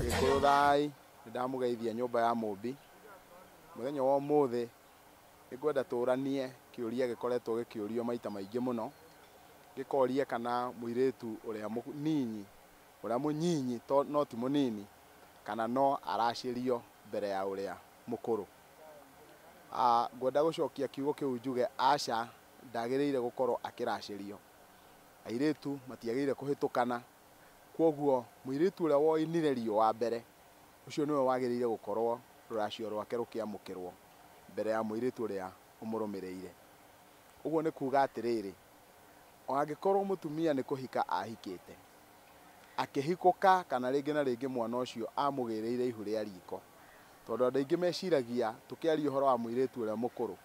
Gĩkũyũ thai nĩndamugeithia nyũmba ya Mũmbi mũthenya wa ũmũthĩ nĩngwenda tũranie kĩũria gĩkoretwo gĩkĩũrio maita maingĩ mũno gĩkoria kana mũirĩtu ũrĩa mũnyinyi no ti mũnini kana no aracĩrio mbere ya ũrĩa mũkũrũ. Ngwenda gũcokia kiugo kĩu njuge aca ndagĩrĩire gũkorwo akĩracĩrio. Airĩtu matiagĩrĩire kũhĩtũkana, kwoguo mũirĩtu ũrĩa woinire riũa mbere ũcio nĩwe wagĩrĩire gũkorwo rũracio rwake rũkĩamũkĩrwo mbere ya mũirĩtu ũrĩa ũmũrũmĩrĩire. Ũguo nĩ kuuga atĩrĩrĩ, angĩkorwo mũtumia nĩ kũhika ahikĩte akĩhikũka kana rĩngĩ na rĩngĩ mwana ũcio amũgĩrĩire ihu rĩa riko, tondũ andũ aingĩ meciragia tũkĩaria ũhoro wa mũirĩtu ũrĩa mũkũrũ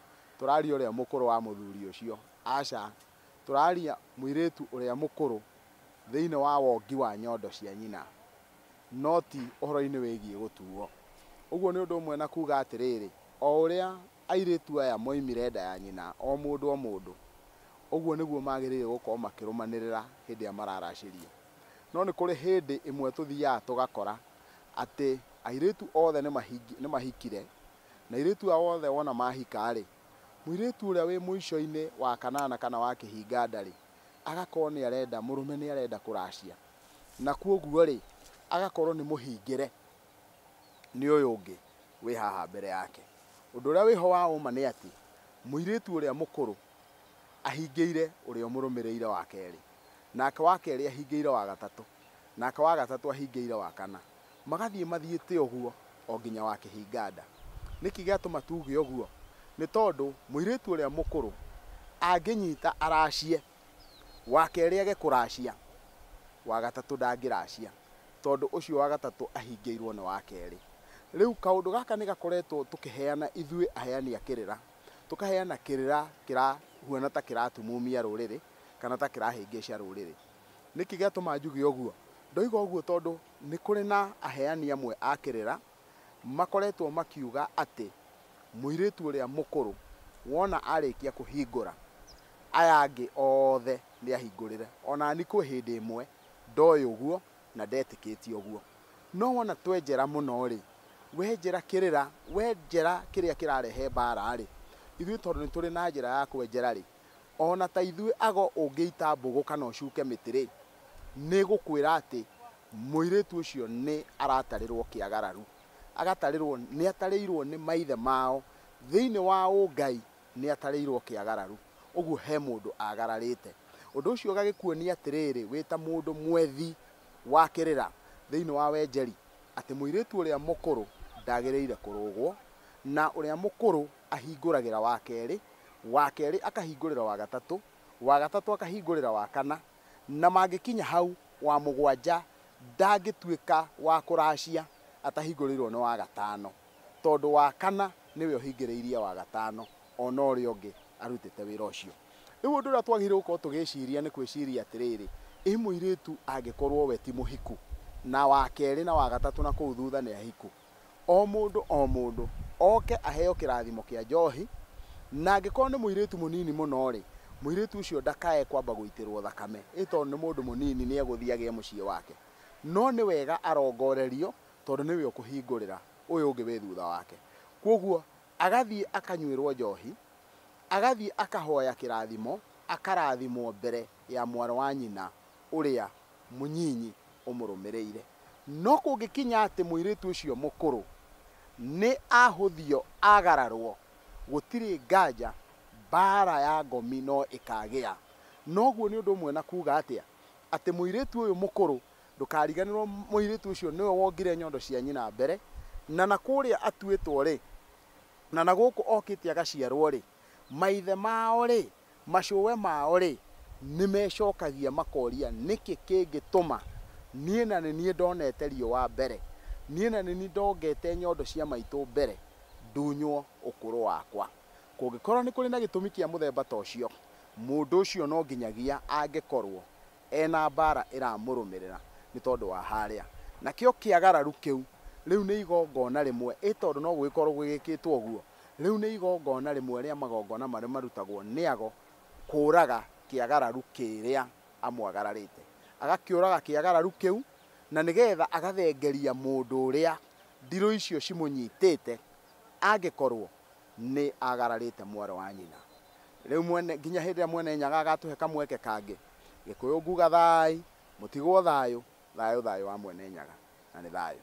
tũraria ũrĩa mũkũrũ wa mũthuri ũcio. Aca, tũraria mũirĩtu ũrĩa mũkũrũ thĩinĩ wa wongi wa nyondo cia nyina, no ti ũhoro-inĩ wĩgiĩ gũtuo. Ũguo nĩ ũndũ ũmwe na kuuga atĩrĩrĩ, o ũrĩa airĩtu aya moimire nda ya nyina o mũndũ, ũguo nĩguo magĩrĩire gũkorwo makĩrũmanĩrĩra hĩndĩ ĩrĩa mararacĩrio. No nĩ kũrĩ hĩndĩ ĩmwe tũthiaga tũgakora atĩ airĩtu othe nĩ mahikire, na airĩtu ao othe wona mahika-rĩ, mũirĩtu ũrĩa wĩ mũico-inĩ wa kanana kana wa kĩhinga nda-rĩ, agakorwo nĩ arenda mũrũme nĩ arenda kũracia, na kwoguo-rĩ agakorwo nĩ mũhingĩre nĩ ũyũ ũngĩ wĩ haha mbere yake. Ũndũ ũrĩa wĩho wa ũma nĩ atĩ mũirĩtu ũrĩa mũkũrũ ahingĩire ũrĩa ũmũrũmĩrĩire wa kerĩ, nake wa kerĩ ahingĩire wa gatatũ, nake wa gatatũ ahingĩire wa kana, magathiĩ mathiĩte ũguo o nginya wa kĩhinga nda. Nĩkĩ gĩatũma tuge ũguo? Nĩ tondũ mũirĩtu ũrĩa mũkũrũ angĩnyita aracie, wa kerĩ age kũracia, wa gatatũ ndangĩracia, tondũ ũcio wa gatatũ ahingĩirwo nĩ wa kerĩ. Rĩu kaũndũ gaka nĩ gakoretwo tũkĩheana ithuĩ aheani a kĩrĩra, tũkaheana kĩrĩra kĩrahuana ta kĩratumumia rũrĩrĩ kana ta kĩrahĩngĩca rũrĩrĩ. Nĩkĩ gĩatũma njuge ũguo? Ndoiga ũguo tondũ nĩ kũrĩ na aheani amwe a kĩrĩra makoretwo makiuga atĩ mũirĩtu ũrĩa mũkũrũ wona arĩkia kũhingũra aya angĩ othe nĩ ahingũrĩre. Ona ni kwĩ hĩndĩ ĩmwe ndoĩ ũguo na ndetĩkĩtie ũguo, no wona twenjera mũno-rĩ, wenjera kĩrĩra, wenjera kĩrĩa kĩrarehe mbara-rĩ, ithuĩ tondũ nĩ tũrĩ na njĩra ya kwenjera-rĩ, ona ta ithuĩ ago ũngĩita mbũgũ kana ũcuke mĩtĩ-rĩ, nĩ gũkwĩra atĩ mũirĩtu ũcio nĩ aratarĩrwo kĩagararu, agatarĩrwo nĩ atarĩirwo nĩ maithe mao thĩinĩ wa ũngai, nĩ atarĩirwo kĩagararu, ũguo he mũndũ agararĩte. Ũndũ ũcio ũgagĩkuonia atĩrĩrĩ, wĩ ta mũndũ mwethi wa kĩrĩra thĩinĩ wa wenjeri, atĩ mũirĩtu ũrĩa mũkũrũ ndagĩrĩire kũrũgwo, na ũrĩa mũkũrũ ahingũragĩra wa kerĩ, wa kerĩ akahingũrĩra wa gatatũ, wa gatatũ akahingũrĩra wa kana, na mangĩkinya hau wa mũgwanja ndangĩtuĩka wa kũracia atahingũrĩirwo nĩ wa gatano, tondũ wa kana nĩwe ũhingĩrĩirie wa gatano, ona ũrĩa ũngĩ arutĩte wĩra ũcio. Rĩu ũndũ ũrĩa twagĩrĩirwo gũkorwo tũgĩciria nĩ gwĩciria atĩrĩrĩ, mũirĩtu angĩkorwo we ti mũhiku na wa kerĩ na wa gatatũ na kũu thutha nĩ ahiku, o mũndũ oke aheo kĩrathimo kĩa njohi, na angĩkorwo nĩ mũirĩtu mũnini mũno-rĩ, mũirĩtu ũcio ndakae kwamba gũitĩrwo thakame, tondũ nĩ mũndũ mũnini nĩ egũthiĩ agĩe mũciĩ wake, no nĩ wega arongorerio tondũ nĩwe ũkũhingũrĩra ũyũ ũngĩ wĩ thutha wake. Kwoguo agathiĩ akanyuĩrwo njohi, agathiĩ akahoya kĩrathimo, akarathimwo mbere ya mwana wa nyina ũrĩa mũnyinyi ũmũrũmĩrĩire. No kũngĩkinya atĩ mũirĩtu ũcio mũkũrũ nĩ ahũthio agararwo, gũtirĩ nganja mbara ya ngomi no ĩkagĩa. Noguo nĩ ũndũ ũmwe na kuga atĩa, atĩ mũirĩtu ũyũ mũkũrũ ndũkariganĩrwo mũirĩtu ũcio nĩwe wongire nyondo cia nyina mbere, na kũrĩa atuĩtwo-rĩ, na gũkũ okĩte agaciarwo-rĩ, maithe mao-rĩ, macũwe mao-rĩ, nĩ mecokagia makoria nĩkĩ kĩngĩtũma niĩ na nĩ ndonete riũa mbere, niĩ na nĩ ndongete nyondo cia maitũ mbere, ndunywo ũkũrũ wakwa. Kũngĩkorwo nĩ kũrĩ na gĩtũmi kĩa mũthemba ta ũcio, mũndũ ũcio no nginyagia angĩkorwo ena mbara ĩramũrũmĩrĩra nĩ tondũ wa harĩa. Nakĩo kĩagararu kĩu riu ni igongona rimwe itondu no gwikorwo gwikitwo guo riu ni igongona rimwe ria magongona maria marutagwo ni ago kuraga kiagararu kiria amwagararite agakiuraga kiagararu kiu na nigetha agathengeria mundu uria ndiru icio cimunyitite angikorwo ni agararite mwaro wa nyina riu mwene nginya hindi mwene Nyaga agatuhe kamweke kangi Gikuyu nguga thai mutigwo thayo thayo thayo wa mwene Nyaga na ni thayo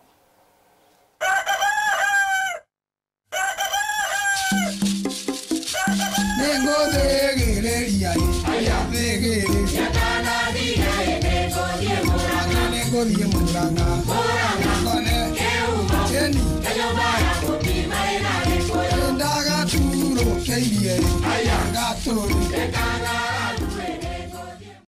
Nengo thegiriria aya thegiriria kana thigire nengo thie muranga kone keni kayobara kupima ina Gikuyu ndaga turo keirie aya gaturi